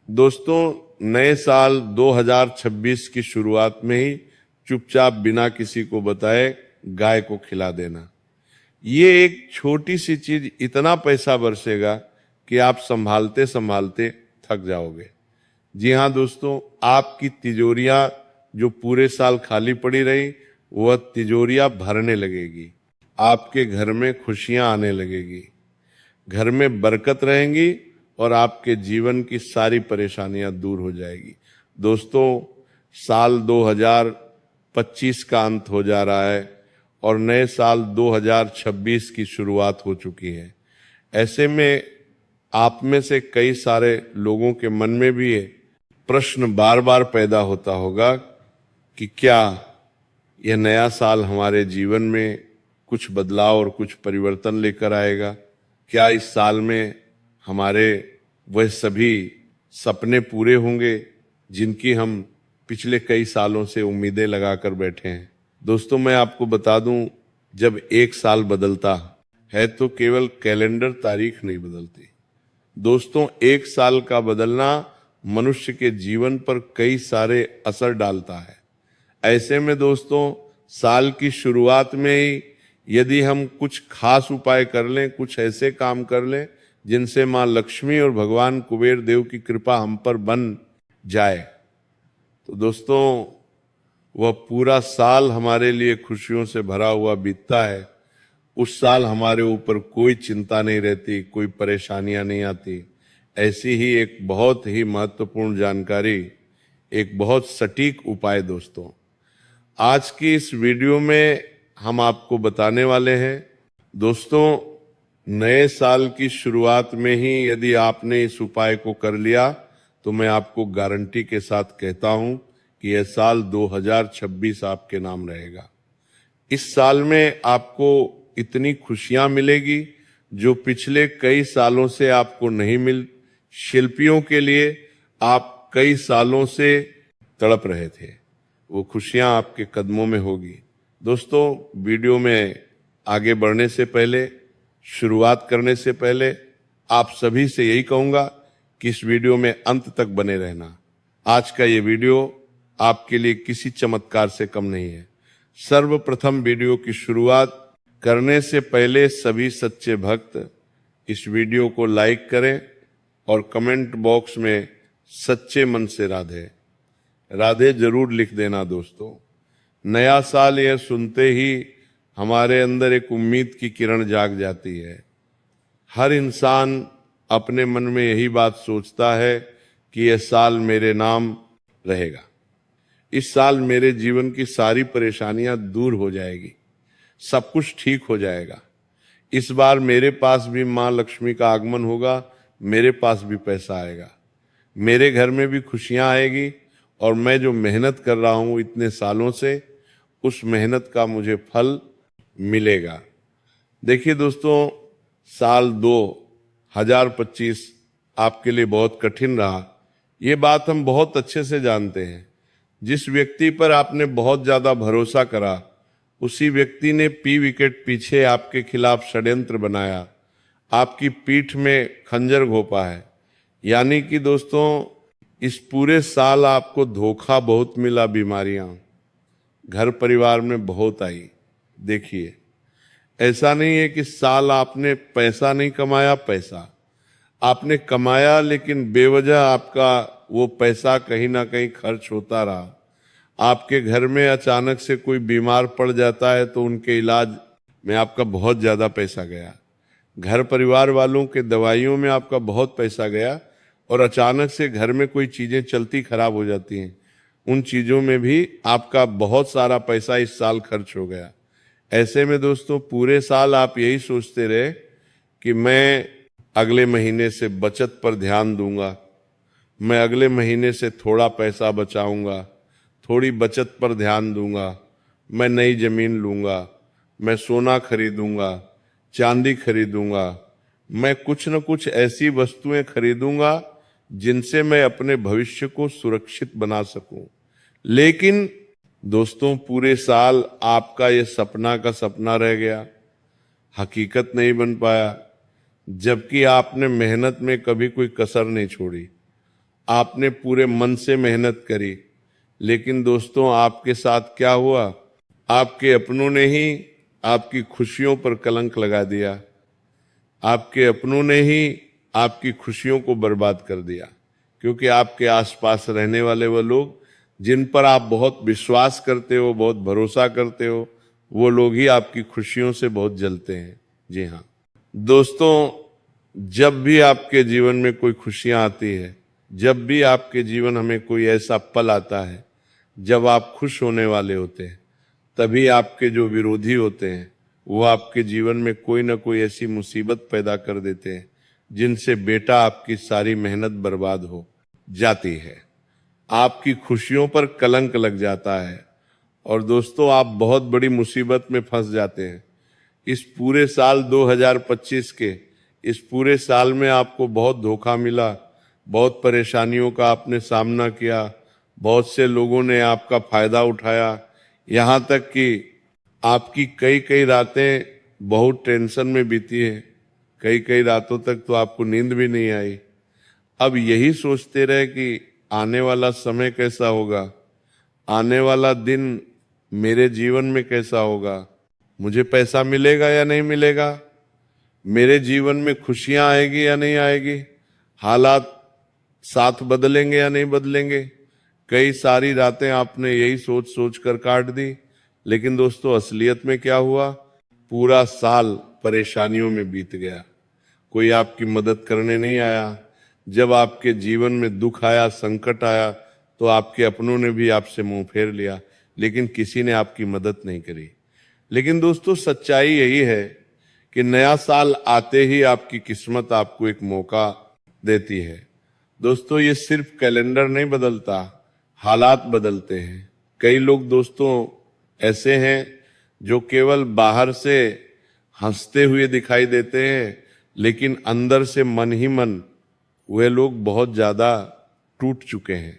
दोस्तों, नए साल 2026 की शुरुआत में ही चुपचाप बिना किसी को बताए गाय को खिला देना, ये एक छोटी सी चीज इतना पैसा बरसेगा कि आप संभालते संभालते थक जाओगे। जी हाँ दोस्तों, आपकी तिजोरियां जो पूरे साल खाली पड़ी रही, वह तिजोरियां भरने लगेगी। आपके घर में खुशियां आने लगेगी, घर में बरकत रहेंगी और आपके जीवन की सारी परेशानियां दूर हो जाएगी। दोस्तों, साल 2025 का अंत हो जा रहा है और नए साल 2026 की शुरुआत हो चुकी है। ऐसे में आप में से कई सारे लोगों के मन में भी ये प्रश्न बार बार पैदा होता होगा कि क्या यह नया साल हमारे जीवन में कुछ बदलाव और कुछ परिवर्तन लेकर आएगा? क्या इस साल में हमारे वह सभी सपने पूरे होंगे जिनकी हम पिछले कई सालों से उम्मीदें लगाकर बैठे हैं? दोस्तों, मैं आपको बता दूं, जब एक साल बदलता है तो केवल कैलेंडर तारीख नहीं बदलती। दोस्तों, एक साल का बदलना मनुष्य के जीवन पर कई सारे असर डालता है। ऐसे में दोस्तों, साल की शुरुआत में ही यदि हम कुछ खास उपाय कर लें, कुछ ऐसे काम कर लें जिनसे माँ लक्ष्मी और भगवान कुबेर देव की कृपा हम पर बन जाए, तो दोस्तों वह पूरा साल हमारे लिए खुशियों से भरा हुआ बीतता है। उस साल हमारे ऊपर कोई चिंता नहीं रहती, कोई परेशानियां नहीं आती। ऐसी ही एक बहुत ही महत्वपूर्ण जानकारी, एक बहुत सटीक उपाय दोस्तों, आज की इस वीडियो में हम आपको बताने वाले हैं। दोस्तों, नए साल की शुरुआत में ही यदि आपने इस उपाय को कर लिया तो मैं आपको गारंटी के साथ कहता हूं कि यह साल 2026 आपके नाम रहेगा। इस साल में आपको इतनी खुशियां मिलेगी जो पिछले कई सालों से आपको नहीं मिल। शिल्पियों के लिए आप कई सालों से तड़प रहे थे, वो खुशियां आपके कदमों में होगी। दोस्तों, वीडियो में आगे बढ़ने से पहले, शुरुआत करने से पहले आप सभी से यही कहूंगा कि इस वीडियो में अंत तक बने रहना। आज का ये वीडियो आपके लिए किसी चमत्कार से कम नहीं है। सर्वप्रथम वीडियो की शुरुआत करने से पहले सभी सच्चे भक्त इस वीडियो को लाइक करें और कमेंट बॉक्स में सच्चे मन से राधे राधे जरूर लिख देना। दोस्तों, नया साल यह सुनते ही हमारे अंदर एक उम्मीद की किरण जाग जाती है। हर इंसान अपने मन में यही बात सोचता है कि यह साल मेरे नाम रहेगा, इस साल मेरे जीवन की सारी परेशानियां दूर हो जाएगी, सब कुछ ठीक हो जाएगा। इस बार मेरे पास भी माँ लक्ष्मी का आगमन होगा, मेरे पास भी पैसा आएगा, मेरे घर में भी खुशियां आएगी और मैं जो मेहनत कर रहा हूं इतने सालों से, उस मेहनत का मुझे फल मिलेगा। देखिए दोस्तों, साल 2025 आपके लिए बहुत कठिन रहा, ये बात हम बहुत अच्छे से जानते हैं। जिस व्यक्ति पर आपने बहुत ज्यादा भरोसा करा, उसी व्यक्ति ने पी विकेट पीछे आपके खिलाफ षड्यंत्र बनाया, आपकी पीठ में खंजर घोंपा है। यानी कि दोस्तों, इस पूरे साल आपको धोखा बहुत मिला, बीमारियां घर परिवार में बहुत आई। देखिए, ऐसा नहीं है कि साल आपने पैसा नहीं कमाया, पैसा आपने कमाया, लेकिन बेवजह आपका वो पैसा कहीं ना कहीं खर्च होता रहा। आपके घर में अचानक से कोई बीमार पड़ जाता है तो उनके इलाज में आपका बहुत ज्यादा पैसा गया, घर परिवार वालों के दवाइयों में आपका बहुत पैसा गया, और अचानक से घर में कोई चीजें चलती खराब हो जाती हैं, उन चीजों में भी आपका बहुत सारा पैसा इस साल खर्च हो गया। ऐसे में दोस्तों, पूरे साल आप यही सोचते रहे कि मैं अगले महीने से बचत पर ध्यान दूंगा, मैं अगले महीने से थोड़ा पैसा बचाऊंगा, थोड़ी बचत पर ध्यान दूंगा, मैं नई जमीन लूंगा, मैं सोना खरीदूंगा, चांदी खरीदूंगा, मैं कुछ न कुछ ऐसी वस्तुएं खरीदूंगा जिनसे मैं अपने भविष्य को सुरक्षित बना सकूं। लेकिन दोस्तों, पूरे साल आपका ये सपना का सपना रह गया, हकीकत नहीं बन पाया, जबकि आपने मेहनत में कभी कोई कसर नहीं छोड़ी। आपने पूरे मन से मेहनत करी, लेकिन दोस्तों आपके साथ क्या हुआ? आपके अपनों ने ही आपकी खुशियों पर कलंक लगा दिया। आपके अपनों ने ही आपकी खुशियों को बर्बाद कर दिया, क्योंकि आपके आसपास रहने वाले वो लोग जिन पर आप बहुत विश्वास करते हो, बहुत भरोसा करते हो, वो लोग ही आपकी खुशियों से बहुत जलते हैं। जी हाँ दोस्तों, जब भी आपके जीवन में कोई खुशियां आती है, जब भी आपके जीवन में कोई ऐसा पल आता है जब आप खुश होने वाले होते हैं, तभी आपके जो विरोधी होते हैं वो आपके जीवन में कोई ना कोई ऐसी मुसीबत पैदा कर देते हैं जिनसे बेटा आपकी सारी मेहनत बर्बाद हो जाती है, आपकी खुशियों पर कलंक लग जाता है और दोस्तों आप बहुत बड़ी मुसीबत में फंस जाते हैं। इस पूरे साल 2025 के इस पूरे साल में आपको बहुत धोखा मिला, बहुत परेशानियों का आपने सामना किया, बहुत से लोगों ने आपका फायदा उठाया, यहाँ तक कि आपकी कई कई रातें बहुत टेंशन में बीती है, कई कई रातों तक तो आपको नींद भी नहीं आई। अब यही सोचते रहे कि आने वाला समय कैसा होगा, आने वाला दिन मेरे जीवन में कैसा होगा, मुझे पैसा मिलेगा या नहीं मिलेगा, मेरे जीवन में खुशियां आएगी या नहीं आएगी, हालात साथ बदलेंगे या नहीं बदलेंगे। कई सारी रातें आपने यही सोच सोच कर काट दी, लेकिन दोस्तों असलियत में क्या हुआ? पूरा साल परेशानियों में बीत गया, कोई आपकी मदद करने नहीं आया। जब आपके जीवन में दुख आया, संकट आया, तो आपके अपनों ने भी आपसे मुंह फेर लिया, लेकिन किसी ने आपकी मदद नहीं करी। लेकिन दोस्तों सच्चाई यही है कि नया साल आते ही आपकी किस्मत आपको एक मौका देती है। दोस्तों ये सिर्फ कैलेंडर नहीं बदलता, हालात बदलते हैं। कई लोग दोस्तों ऐसे हैं जो केवल बाहर से हंसते हुए दिखाई देते हैं, लेकिन अंदर से मन ही मन वे लोग बहुत ज्यादा टूट चुके हैं।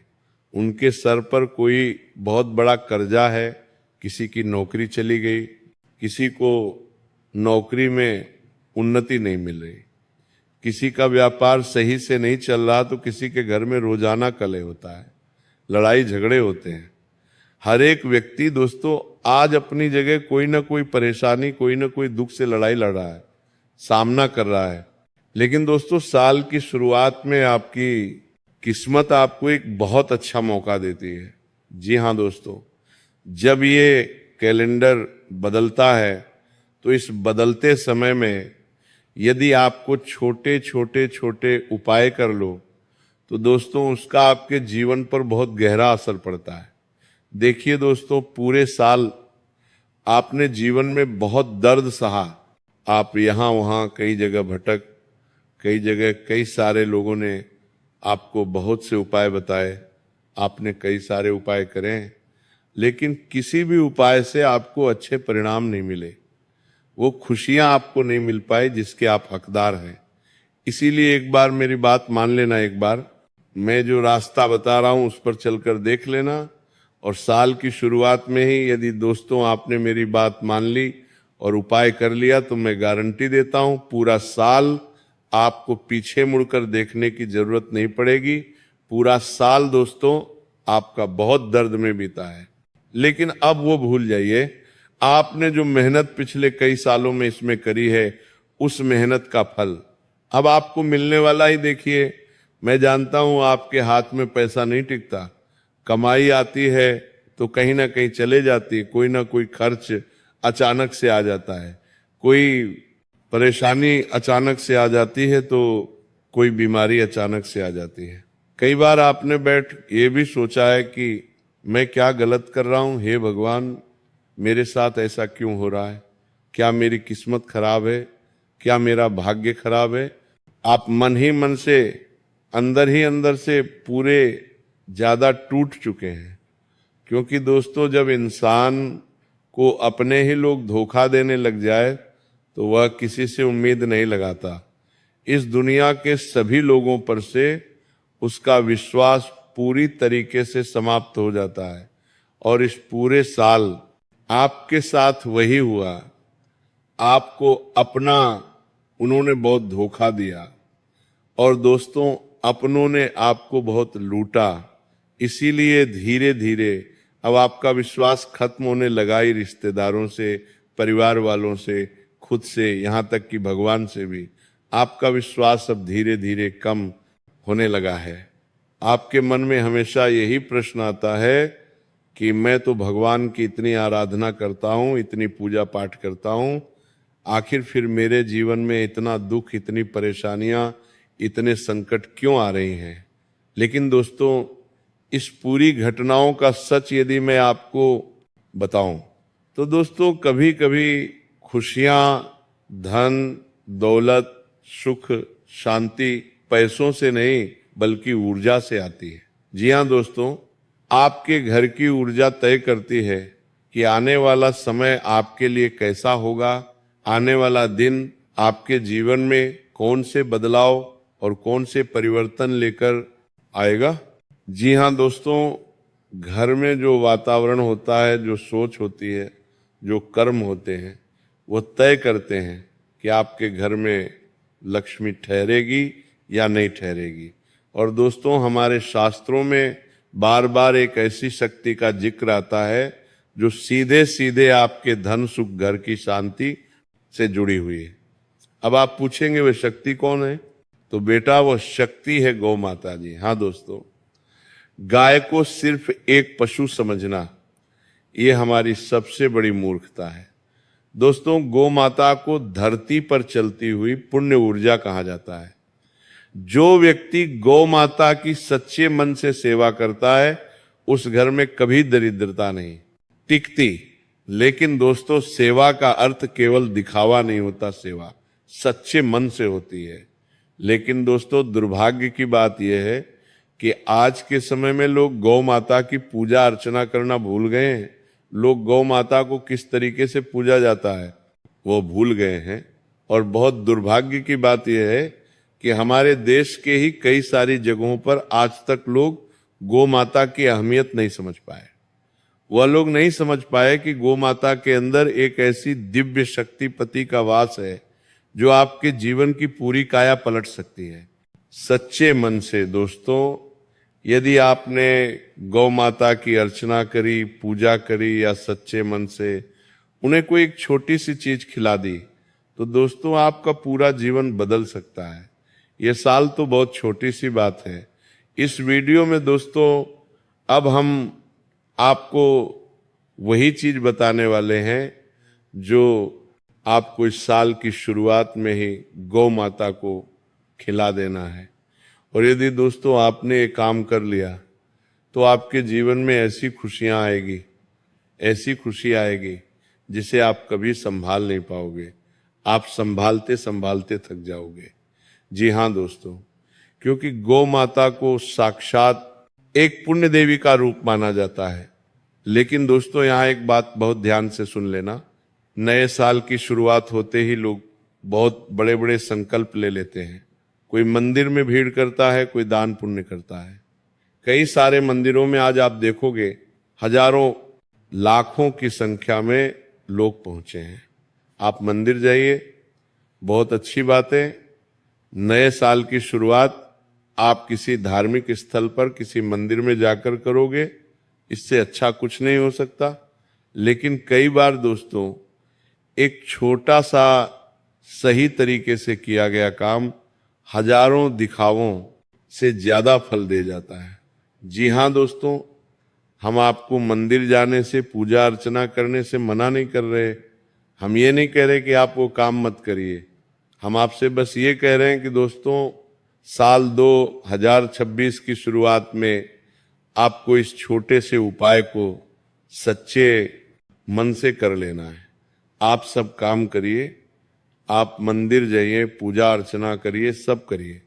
उनके सर पर कोई बहुत बड़ा कर्जा है, किसी की नौकरी चली गई, किसी को नौकरी में उन्नति नहीं मिल रही, किसी का व्यापार सही से नहीं चल रहा, तो किसी के घर में रोजाना कलह होता है, लड़ाई झगड़े होते हैं। हर एक व्यक्ति दोस्तों आज अपनी जगह कोई ना कोई परेशानी, कोई ना कोई दुख से लड़ाई लड़ रहा है, सामना कर रहा है। लेकिन दोस्तों साल की शुरुआत में आपकी किस्मत आपको एक बहुत अच्छा मौका देती है। जी हाँ दोस्तों, जब ये कैलेंडर बदलता है तो इस बदलते समय में यदि आपको छोटे छोटे छोटे उपाय कर लो तो दोस्तों उसका आपके जीवन पर बहुत गहरा असर पड़ता है। देखिए दोस्तों, पूरे साल आपने जीवन में बहुत दर्द सहा, आप यहाँ वहाँ कई जगह भटक, कई जगह कई सारे लोगों ने आपको बहुत से उपाय बताए, आपने कई सारे उपाय करें, लेकिन किसी भी उपाय से आपको अच्छे परिणाम नहीं मिले, वो खुशियां आपको नहीं मिल पाई जिसके आप हकदार हैं। इसीलिए एक बार मेरी बात मान लेना, एक बार मैं जो रास्ता बता रहा हूं उस पर चलकर देख लेना, और साल की शुरुआत में ही यदि दोस्तों आपने मेरी बात मान ली और उपाय कर लिया तो मैं गारंटी देता हूं पूरा साल आपको पीछे मुड़कर देखने की जरूरत नहीं पड़ेगी। पूरा साल दोस्तों आपका बहुत दर्द में बीता है, लेकिन अब वो भूल जाइए। आपने जो मेहनत पिछले कई सालों में इसमें करी है, उस मेहनत का फल अब आपको मिलने वाला ही। देखिए, मैं जानता हूं आपके हाथ में पैसा नहीं टिकता, कमाई आती है तो कहीं ना कहीं चले जाती है, कोई ना कोई खर्च अचानक से आ जाता है, कोई परेशानी अचानक से आ जाती है, तो कोई बीमारी अचानक से आ जाती है। कई बार आपने बैठ ये भी सोचा है कि मैं क्या गलत कर रहा हूं, हे भगवान मेरे साथ ऐसा क्यों हो रहा है, क्या मेरी किस्मत खराब है, क्या मेरा भाग्य खराब है। आप मन ही मन से अंदर ही अंदर से पूरे ज्यादा टूट चुके हैं, क्योंकि दोस्तों जब इंसान को अपने ही लोग धोखा देने लग जाए तो वह किसी से उम्मीद नहीं लगाता। इस दुनिया के सभी लोगों पर से उसका विश्वास पूरी तरीके से समाप्त हो जाता है, और इस पूरे साल आपके साथ वही हुआ। आपको अपना उन्होंने बहुत धोखा दिया, और दोस्तों अपनों ने आपको बहुत लूटा, इसीलिए धीरे धीरे अब आपका विश्वास खत्म होने लगा ही, रिश्तेदारों से, परिवार वालों से, खुद से, यहाँ तक कि भगवान से भी आपका विश्वास अब धीरे धीरे कम होने लगा है। आपके मन में हमेशा यही प्रश्न आता है कि मैं तो भगवान की इतनी आराधना करता हूँ, इतनी पूजा पाठ करता हूँ, आखिर फिर मेरे जीवन में इतना दुख, इतनी परेशानियां, इतने संकट क्यों आ रही हैं। लेकिन दोस्तों, इस पूरी घटनाओं का सच यदि मैं आपको बताऊं तो दोस्तों, कभी कभी खुशियां, धन, दौलत, सुख, शांति पैसों से नहीं बल्कि ऊर्जा से आती है। जी हाँ दोस्तों, आपके घर की ऊर्जा तय करती है कि आने वाला समय आपके लिए कैसा होगा, आने वाला दिन आपके जीवन में कौन से बदलाव और कौन से परिवर्तन लेकर आएगा। जी हाँ दोस्तों, घर में जो वातावरण होता है, जो सोच होती है, जो कर्म होते हैं, वो तय करते हैं कि आपके घर में लक्ष्मी ठहरेगी या नहीं ठहरेगी। और दोस्तों, हमारे शास्त्रों में बार बार एक ऐसी शक्ति का जिक्र आता है जो सीधे सीधे आपके धन, सुख, घर की शांति से जुड़ी हुई है। अब आप पूछेंगे वह शक्ति कौन है, तो बेटा वो शक्ति है गौ माता जी। हाँ दोस्तों, गाय को सिर्फ एक पशु समझना ये हमारी सबसे बड़ी मूर्खता है। दोस्तों, गौ माता को धरती पर चलती हुई पुण्य ऊर्जा कहा जाता है। जो व्यक्ति गौ माता की सच्चे मन से सेवा करता है उस घर में कभी दरिद्रता नहीं टिकती। लेकिन दोस्तों, सेवा का अर्थ केवल दिखावा नहीं होता, सेवा सच्चे मन से होती है। लेकिन दोस्तों, दुर्भाग्य की बात यह है कि आज के समय में लोग गौ माता की पूजा अर्चना करना भूल गए हैं। लोग गौ माता को किस तरीके से पूजा जाता है वो भूल गए हैं। और बहुत दुर्भाग्य की बात यह है कि हमारे देश के ही कई सारी जगहों पर आज तक लोग गौ माता की अहमियत नहीं समझ पाए। वह लोग नहीं समझ पाए कि गौ माता के अंदर एक ऐसी दिव्य शक्तिपति का वास है जो आपके जीवन की पूरी काया पलट सकती है। सच्चे मन से दोस्तों, यदि आपने गौ माता की अर्चना करी, पूजा करी, या सच्चे मन से उन्हें कोई एक छोटी सी चीज खिला दी, तो दोस्तों आपका पूरा जीवन बदल सकता है। यह साल तो बहुत छोटी सी बात है। इस वीडियो में दोस्तों अब हम आपको वही चीज बताने वाले हैं जो आपको इस साल की शुरुआत में ही गौ माता को खिला देना है। और यदि दोस्तों आपने ये काम कर लिया तो आपके जीवन में ऐसी खुशियां आएगी, ऐसी खुशी आएगी जिसे आप कभी संभाल नहीं पाओगे। आप संभालते संभालते थक जाओगे। जी हाँ दोस्तों, क्योंकि गौ माता को साक्षात एक पुण्य देवी का रूप माना जाता है। लेकिन दोस्तों, यहाँ एक बात बहुत ध्यान से सुन लेना। नए साल की शुरुआत होते ही लोग बहुत बड़े बड़े संकल्प ले लेते हैं। कोई मंदिर में भीड़ करता है, कोई दान पुण्य करता है। कई सारे मंदिरों में आज आप देखोगे हजारों, लाखों की संख्या में लोग पहुंचे हैं। आप मंदिर जाइए, बहुत अच्छी बात है। नए साल की शुरुआत आप किसी धार्मिक स्थल पर, किसी मंदिर में जाकर करोगे, इससे अच्छा कुछ नहीं हो सकता। लेकिन कई बार दोस्तों, एक छोटा सा सही तरीके से किया गया काम हजारों दिखावों से ज्यादा फल दे जाता है। जी हाँ दोस्तों, हम आपको मंदिर जाने से, पूजा अर्चना करने से मना नहीं कर रहे। हम ये नहीं कह रहे कि आप वो काम मत करिए। हम आपसे बस ये कह रहे हैं कि दोस्तों, साल 2026 की शुरुआत में आपको इस छोटे से उपाय को सच्चे मन से कर लेना है। आप सब काम करिए, आप मंदिर जाइए, पूजा अर्चना करिए, सब करिए।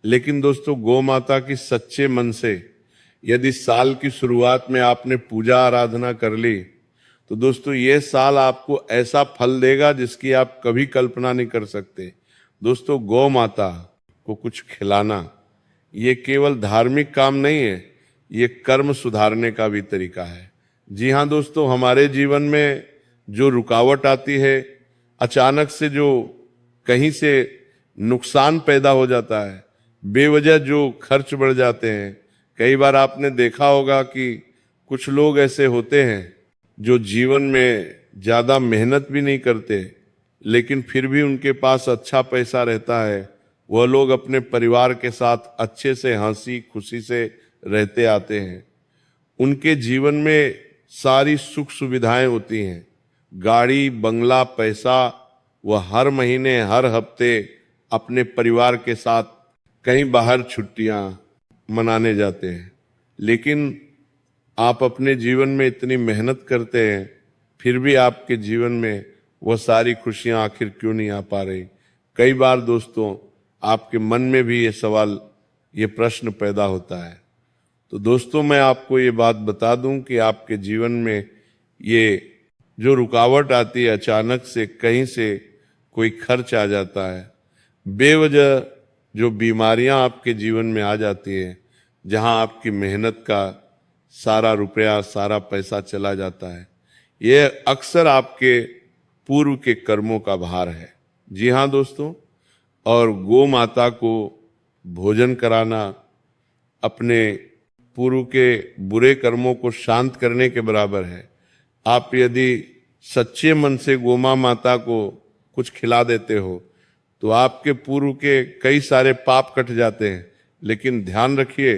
लेकिन दोस्तों, गौ माता की सच्चे मन से यदि साल की शुरुआत में आपने पूजा आराधना कर ली तो दोस्तों ये साल आपको ऐसा फल देगा जिसकी आप कभी कल्पना नहीं कर सकते। दोस्तों, गौ माता को कुछ खिलाना ये केवल धार्मिक काम नहीं है, ये कर्म सुधारने का भी तरीका है। जी हाँ दोस्तों, हमारे जीवन में जो रुकावट आती है, अचानक से जो कहीं से नुकसान पैदा हो जाता है, बेवजह जो खर्च बढ़ जाते हैं। कई बार आपने देखा होगा कि कुछ लोग ऐसे होते हैं जो जीवन में ज्यादा मेहनत भी नहीं करते, लेकिन फिर भी उनके पास अच्छा पैसा रहता है। वह लोग अपने परिवार के साथ अच्छे से हंसी खुशी से रहते आते हैं। उनके जीवन में सारी सुख सुविधाएं होती हैं, गाड़ी बंगला पैसा। वह हर महीने हर हफ्ते अपने परिवार के साथ कहीं बाहर छुट्टियां मनाने जाते हैं। लेकिन आप अपने जीवन में इतनी मेहनत करते हैं, फिर भी आपके जीवन में वह सारी खुशियां आखिर क्यों नहीं आ पा रही? कई बार दोस्तों आपके मन में भी ये सवाल, ये प्रश्न पैदा होता है। तो दोस्तों मैं आपको ये बात बता दूं कि आपके जीवन में ये जो रुकावट आती है, अचानक से कहीं से कोई खर्च आ जाता है, बेवजह जो बीमारियां आपके जीवन में आ जाती हैं, जहां आपकी मेहनत का सारा रुपया सारा पैसा चला जाता है, ये अक्सर आपके पूर्व के कर्मों का भार है। जी हाँ दोस्तों, और गौ माता को भोजन कराना अपने पूर्व के बुरे कर्मों को शांत करने के बराबर है। आप यदि सच्चे मन से गोमा माता को कुछ खिला देते हो तो आपके पूर्व के कई सारे पाप कट जाते हैं। लेकिन ध्यान रखिए,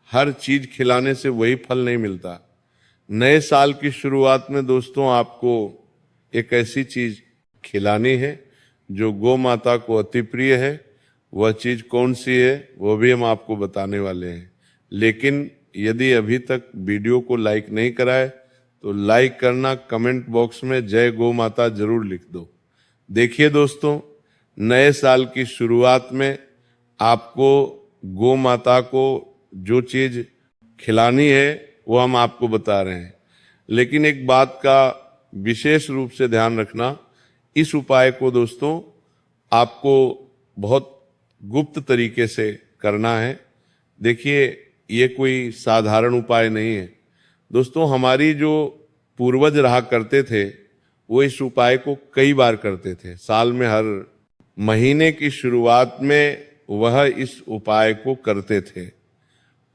हर चीज खिलाने से वही फल नहीं मिलता। नए साल की शुरुआत में दोस्तों आपको एक ऐसी चीज खिलानी है जो गौ माता को अति प्रिय है। वह चीज कौन सी है वो भी हम आपको बताने वाले हैं। लेकिन यदि अभी तक वीडियो को लाइक नहीं कराए तो लाइक करना, कमेंट बॉक्स में जय गौ माता जरूर लिख दो। देखिए दोस्तों, नए साल की शुरुआत में आपको गौ माता को जो चीज खिलानी है वो हम आपको बता रहे हैं। लेकिन एक बात का विशेष रूप से ध्यान रखना, इस उपाय को दोस्तों आपको बहुत गुप्त तरीके से करना है। देखिए, ये कोई साधारण उपाय नहीं है दोस्तों। हमारी जो पूर्वज रहा करते थे वो इस उपाय को कई बार करते थे। साल में हर महीने की शुरुआत में वह इस उपाय को करते थे,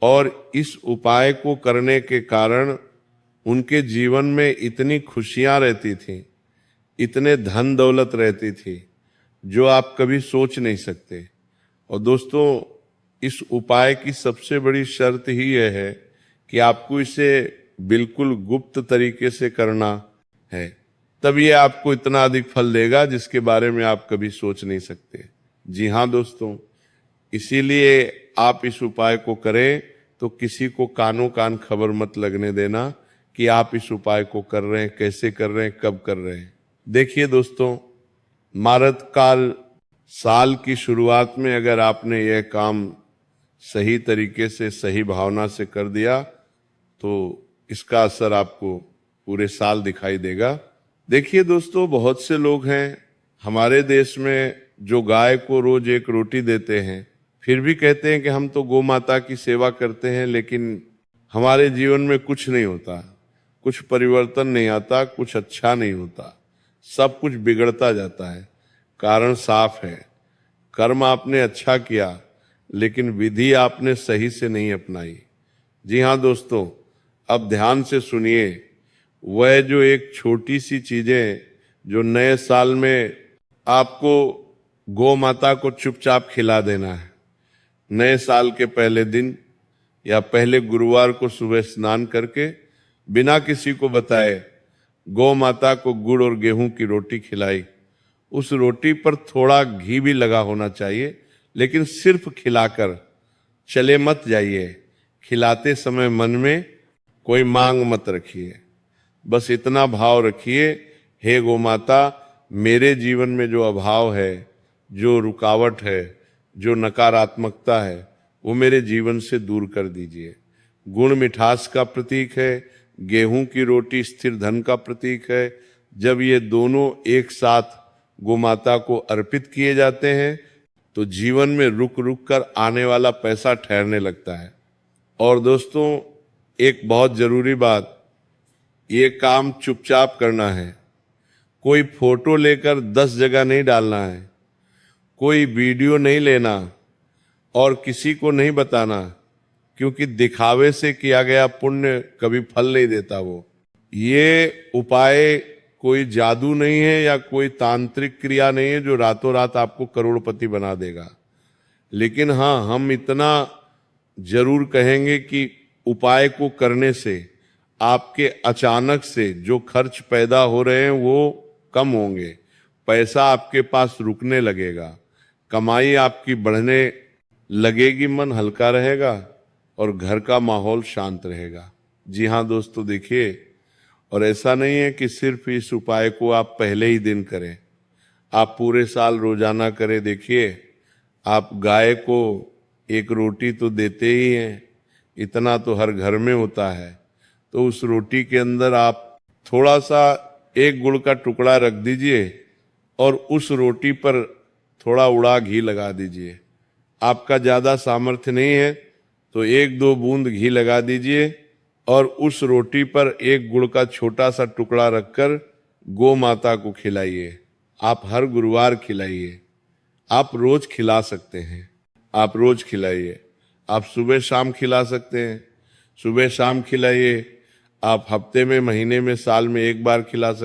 और इस उपाय को करने के कारण उनके जीवन में इतनी खुशियां रहती थी, इतने धन दौलत रहती थी जो आप कभी सोच नहीं सकते। और दोस्तों, इस उपाय की सबसे बड़ी शर्त ही यह है कि आपको इसे बिल्कुल गुप्त तरीके से करना है, तब ये आपको इतना अधिक फल देगा जिसके बारे में आप कभी सोच नहीं सकते। जी हाँ दोस्तों, इसीलिए आप इस उपाय को करें तो किसी को कानों कान खबर मत लगने देना कि आप इस उपाय को कर रहे हैं, कैसे कर रहे हैं, कब कर रहे हैं। देखिए दोस्तों, मारत काल साल की शुरुआत में अगर आपने यह काम सही तरीके से, सही भावना से कर दिया तो इसका असर आपको पूरे साल दिखाई देगा। देखिए दोस्तों, बहुत से लोग हैं हमारे देश में जो गाय को रोज एक रोटी देते हैं, फिर भी कहते हैं कि हम तो गौ माता की सेवा करते हैं, लेकिन हमारे जीवन में कुछ नहीं होता, कुछ परिवर्तन नहीं आता, कुछ अच्छा नहीं होता, सब कुछ बिगड़ता जाता है। कारण साफ है, कर्म आपने अच्छा किया लेकिन विधि आपने सही से नहीं अपनाई। जी हाँ दोस्तों, अब ध्यान से सुनिए। वह जो एक छोटी सी चीजें जो नए साल में आपको गौ माता को चुपचाप खिला देना है। नए साल के पहले दिन या पहले गुरुवार को सुबह स्नान करके बिना किसी को बताए गौ माता को गुड़ और गेहूं की रोटी खिलाई। उस रोटी पर थोड़ा घी भी लगा होना चाहिए, लेकिन सिर्फ खिलाकर चले मत जाइए। खिलाते समय मन में कोई मांग मत रखिए, बस इतना भाव रखिए, हे गौ माता, मेरे जीवन में जो अभाव है, जो रुकावट है, जो नकारात्मकता है, वो मेरे जीवन से दूर कर दीजिए। गुण मिठास का प्रतीक है, गेहूं की रोटी स्थिर धन का प्रतीक है। जब ये दोनों एक साथ गौ माता को अर्पित किए जाते हैं तो जीवन में रुक रुक कर आने वाला पैसा ठहरने लगता है। और दोस्तों, एक बहुत जरूरी बात, ये काम चुपचाप करना है। कोई फोटो लेकर 10 जगह नहीं डालना है, कोई वीडियो नहीं लेना, और किसी को नहीं बताना, क्योंकि दिखावे से किया गया पुण्य कभी फल नहीं देता। वो ये उपाय कोई जादू नहीं है या कोई तांत्रिक क्रिया नहीं है जो रातों रात आपको करोड़पति बना देगा। लेकिन हाँ, हम इतना जरूर कहेंगे कि उपाय को करने से आपके अचानक से जो खर्च पैदा हो रहे हैं वो कम होंगे, पैसा आपके पास रुकने लगेगा, कमाई आपकी बढ़ने लगेगी, मन हल्का रहेगा और घर का माहौल शांत रहेगा। जी हाँ दोस्तों, देखिए, और ऐसा नहीं है कि सिर्फ इस उपाय को आप पहले ही दिन करें, आप पूरे साल रोजाना करें। देखिए, आप गाय को एक रोटी तो देते ही हैं, इतना तो हर घर में होता है, तो उस रोटी के अंदर आप थोड़ा सा एक गुड़ का टुकड़ा रख दीजिए और उस रोटी पर थोड़ा उड़ा घी लगा दीजिए। आपका ज्यादा सामर्थ्य नहीं है तो एक दो बूंद घी लगा दीजिए और उस रोटी पर एक गुड़ का छोटा सा टुकड़ा रखकर गौ माता को खिलाइए। आप हर गुरुवार खिलाइए, आप रोज खिला सकते हैं, आप रोज खिलाइए। आप सुबह शाम खिला सकते हैं, सुबह शाम खिलाइए। आप हफ्ते में, महीने में, साल में एक बार खिला सकते हैं।